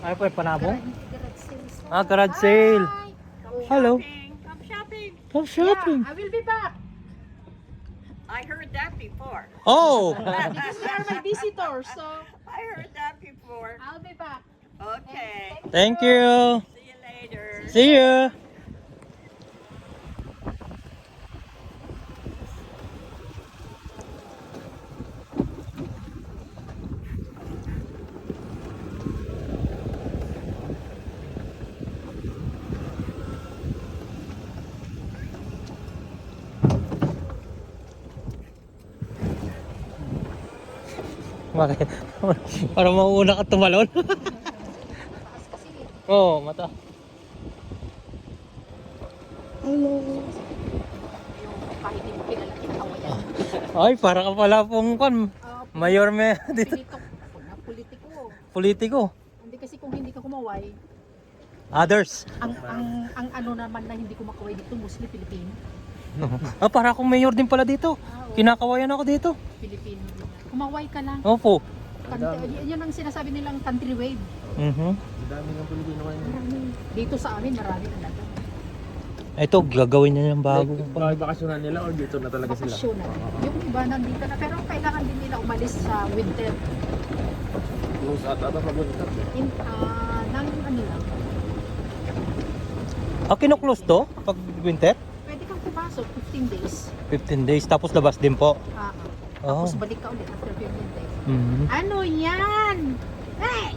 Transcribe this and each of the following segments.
Ano po yung panabong? Garage sale. Hello. Come shopping. Come shopping. I will be back. I heard that before. Oh! Because we are my visitors, so I heard that before. I'll be back. Okay. Thank you. See you later. See you. Bakit? Para mauuna ka tumalon? Oo, mata. Yung kahit hindi mo kilala kinakawa yan. Ay, para ka pala pong mayor me dito. Politiko. Politiko. Hindi kasi kung hindi ka kumaway, Others. ang ano naman na hindi kumakaway dito, Muslim, Pilipino. Para akong mayor din pala dito. Kinakawayan ako dito. Pilipino. Kumaway ka lang. Opo. Yun ang sinasabi nilang country wave. Mhm. Dami ng Pilipino ngayon. Dito sa amin, marami na lang. Ito, gagawin niya yung bago. Bakasyonan nila or dito na talaga sila? Bakasyon na. Yung iba nandito na, pero kailangan din nila umalis sa winter. Close at ata pag-winter. Nang ano lang, Kino-close to? Pag winter? pwede kang pumasok 15 days. 15 days, tapos labas din po. Oh. Tapos balik ka ulit after 15 days. Mhm. Ano yan? Hey!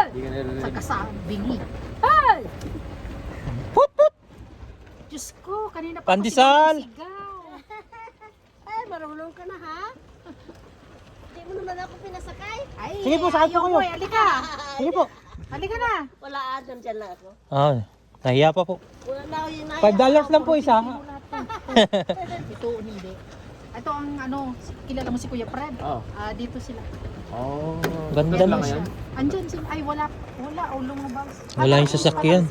Hindi ka narinig. Sa kasabingi. Hey! Put, put. Diyos ko, kanina pa Pandesal! ako sigaw. Ay, marunong ka na ha? Hindi mo naman ako pinasakay. Ay, Sige po, sakay po ayaw kayo. mo, halika. Sige po. Halika na. Wala dyan lang ako. Nahiya pa po. Wala na ako yun. $5 lang po isa. Ito, hindi. Ito ang ano, kilala mo si Kuya Fred? Oo. Dito sila. Oh. Ganda lang na. yan. Andyan sila. Ay, wala, lumabas. Wala yung sasakyan.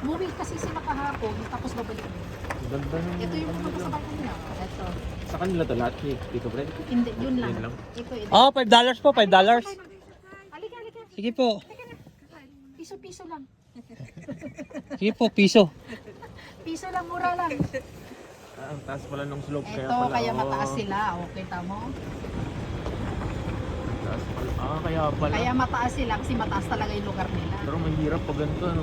Movie kasi sila kahapon, tapos babalik. Ganda ng... Ito yung mga kasabay kanila. Ito. Sa kanila to lahat ni Tito Fred? Hindi, yun lang. Yun lang. Ito, ito. $5 po, $5. Halika, halika. Sige po. Piso-piso lang. Sige po, piso. Piso lang, mura lang. Ang taas pala ng slope. Ito, kaya mataas sila. Okay, tamo? Taas pala. Kaya pala. Kaya mataas sila kasi mataas talaga yung lugar nila. Pero mahirap pag ganito, ano?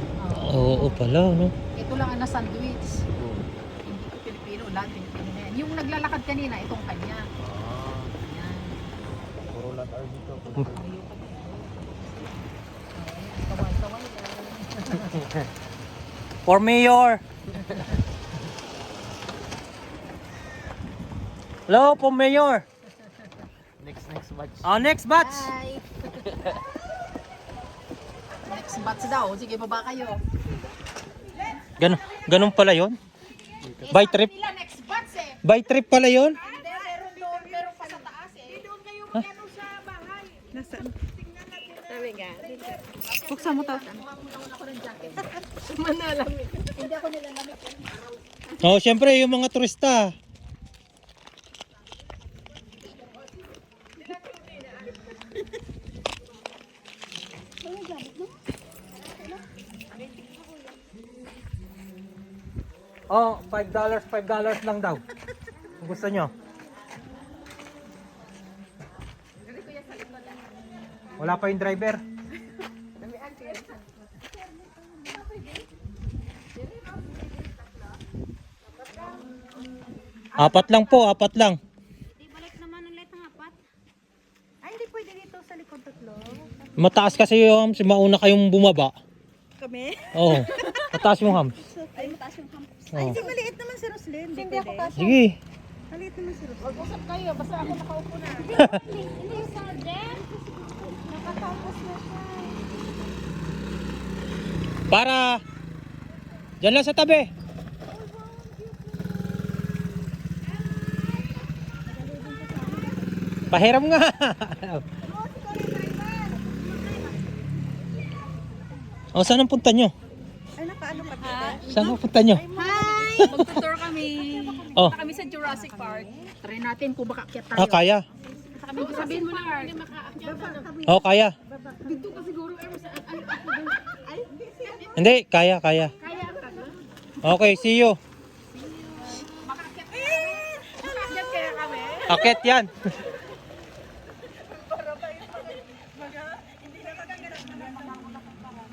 Oo pala, no? Ito lang ang na-sandwich. Oo. Hindi ko Pilipino, lahat Pilipino na yan. Yung naglalakad kanina, itong kanya. Yan. Puro lahat are dito. Kaway-kaway lang. For mayor. Hello, for mayor. Next batch. Next batch. Hi! Next batch daw. Sige, baba kayo. Ganun pala yon. By trip. Nila next batch eh. By trip pala yon. Hindi, meron doon. Meron pa sa taas eh. Doon kayo ano sa bahay. Nasaan? Tingnan natin na. Sabi nga. Buksan mo to. Muna ako ng jacket. Manalamig. Hindi ako nilalamig. Oh, syempre yung mga turista. $5 lang daw. Kung gusto nyo. Wala pa yung driver. Apat lang po, apat lang. Di balik naman ulit ng apat. Ay, hindi pwede dito sa likod tatlo. Mataas kasi yung mauna kayong bumaba. Kami? Oo. Mataas yung hams. Ay, mataas yung hampas. Oo. Kasi maliit naman si Roslyn. Hindi ako kasi. Sige. Maliit naman si Roslyn. Mag-usap kayo. Basta ako nakaupo na. Hindi sa den. Nakatapos na siya. Para diyan lang sa tabi. Pahiram nga. Saan ang punta nyo? Ay, nakaano pa dito? Saan ang punta nyo? Hi! Magtutour kami. Oh. Punta kami sa Jurassic Park. Try natin kung baka akyat tayo. Ah, kaya. Sabihin mo na, hindi makaakyat. Oh, kaya. Dito ka siguro. Hindi, kaya. Kaya ka. Okay, see you. Makaakyat kaya kami. Akit yan.